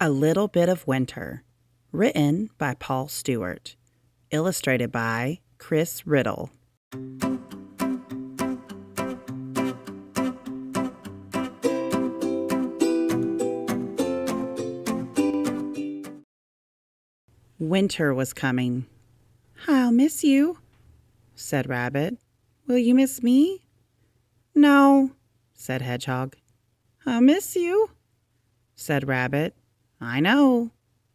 A Little Bit of Winter, written by Paul Stewart, illustrated by Chris Riddle. Winter was coming. "I'll miss you," said Rabbit. "Will you miss me?" "No," said Hedgehog. "I'll miss you," said Rabbit. "I know,"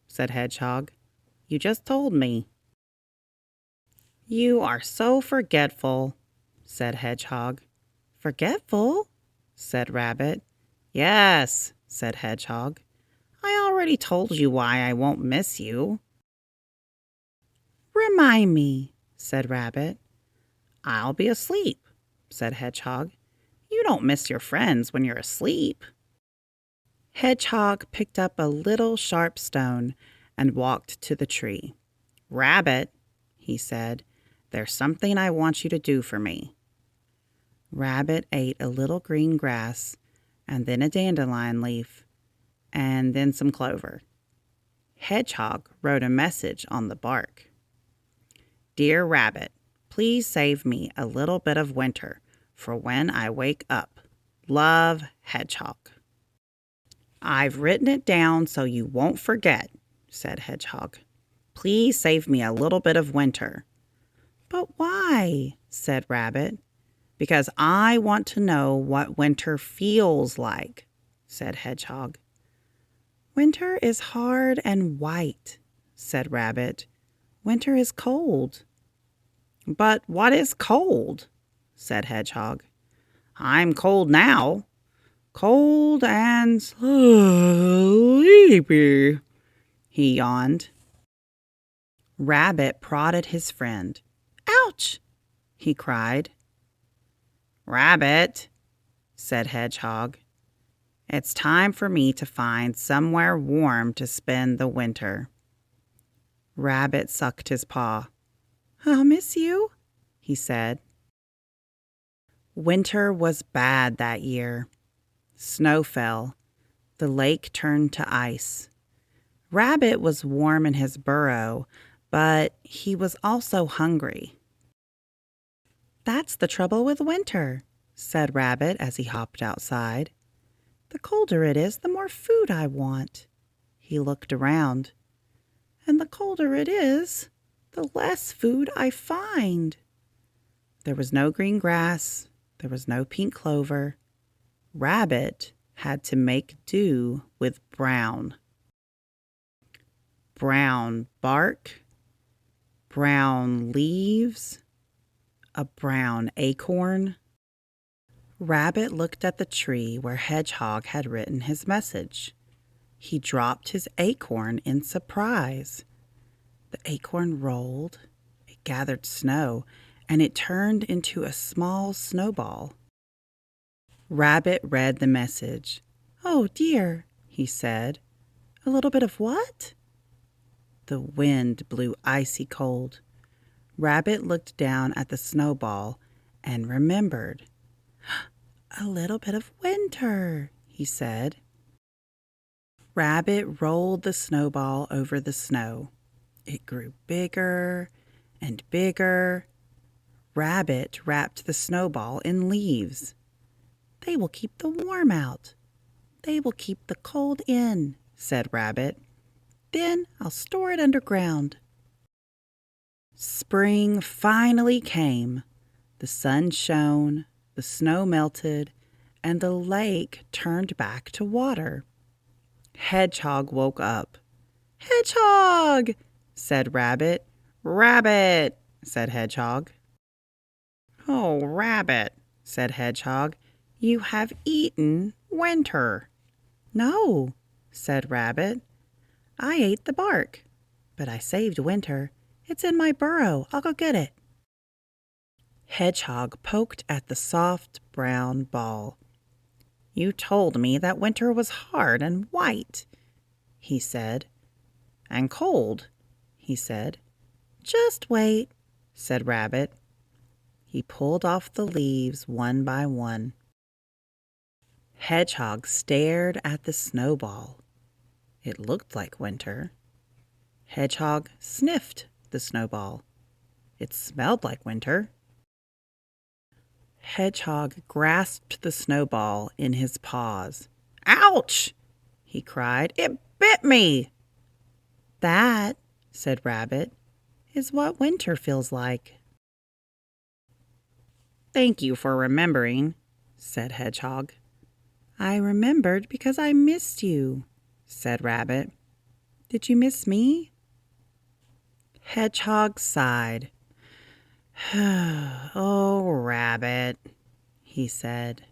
said Hedgehog. "You just told me." "You are so forgetful," said Hedgehog. "Forgetful?" said Rabbit. "Yes," said Hedgehog. "I already told you why I won't miss you." "Remind me," said Rabbit. "I'll be asleep," said Hedgehog. "You don't miss your friends when you're asleep." Hedgehog picked up a little sharp stone and walked to the tree. "Rabbit," he said, "there's something I want you to do for me." Rabbit ate a little green grass, and then a dandelion leaf, and then some clover. Hedgehog wrote a message on the bark. "Dear Rabbit, please save me a little bit of winter for when I wake up. Love, Hedgehog." "I've written it down so you won't forget," said Hedgehog. "Please save me a little bit of winter." "But why?" said Rabbit. "Because I want to know what winter feels like," said Hedgehog. "Winter is hard and white," said Rabbit. "Winter is cold." "But what is cold?" said Hedgehog. "I'm cold now. Cold and sleepy," he yawned. Rabbit prodded his friend. "Ouch!" he cried. "Rabbit," said Hedgehog, "it's time for me to find somewhere warm to spend the winter." Rabbit sucked his paw. "I'll miss you," he said. Winter was bad that year. Snow fell. The lake turned to ice. Rabbit was warm in his burrow, but he was also hungry. "That's the trouble with winter," said Rabbit as he hopped outside. "The colder it is, the more food I want." He looked around. "And the colder it is, the less food I find." There was no green grass. There was no pink clover. Rabbit had to make do with brown. Brown bark, brown leaves, a brown acorn. Rabbit looked at the tree where Hedgehog had written his message. He dropped his acorn in surprise. The acorn rolled, it gathered snow, and it turned into a small snowball. Rabbit read the message. "Oh dear," he said. "A little bit of what?" The wind blew icy cold. Rabbit looked down at the snowball and remembered. "A little bit of winter," he said. Rabbit rolled the snowball over the snow. It grew bigger and bigger. Rabbit wrapped the snowball in leaves. "They will keep the warm out. They will keep the cold in," said Rabbit. "Then I'll store it underground." Spring finally came. The sun shone, the snow melted, and the lake turned back to water. Hedgehog woke up. "Hedgehog!" said Rabbit. "Rabbit!" said Hedgehog. "Oh, Rabbit," said Hedgehog, "you have eaten winter." "No," said Rabbit. "I ate the bark, but I saved winter. It's in my burrow. I'll go get it." Hedgehog poked at the soft brown ball. "You told me that winter was hard and white," he said. "And cold," he said. "Just wait," said Rabbit. He pulled off the leaves one by one. Hedgehog stared at the snowball. It looked like winter. Hedgehog sniffed the snowball. It smelled like winter. Hedgehog grasped the snowball in his paws. "Ouch!" he cried. "It bit me!" "That," said Rabbit, "is what winter feels like." "Thank you for remembering," said Hedgehog. "I remembered because I missed you," said Rabbit. "Did you miss me?" Hedgehog sighed. "Oh, Rabbit," he said.